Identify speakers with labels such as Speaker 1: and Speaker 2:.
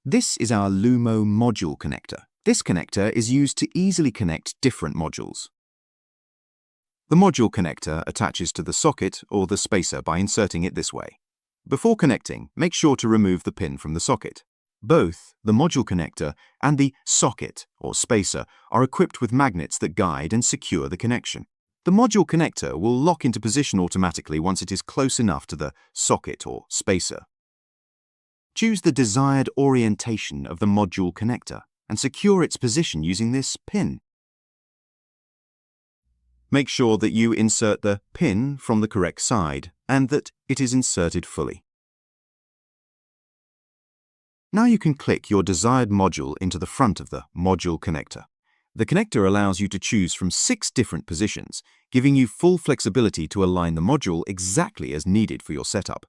Speaker 1: This is our Lumo module connector. This connector is used to easily connect different modules. The module connector attaches to the socket or the spacer by inserting it this way. Before connecting, make sure to remove the pin from the socket. Both the module connector and the socket or spacer are equipped with magnets that guide and secure the connection. The module connector will lock into position automatically once it is close enough to the socket or spacer. Choose the desired orientation of the module connector and secure its position using this pin. Make sure that you insert the pin from the correct side and that it is inserted fully. Now you can click your desired module into the front of the module connector. The connector allows you to choose from 6 different positions, giving you full flexibility to align the module exactly as needed for your setup.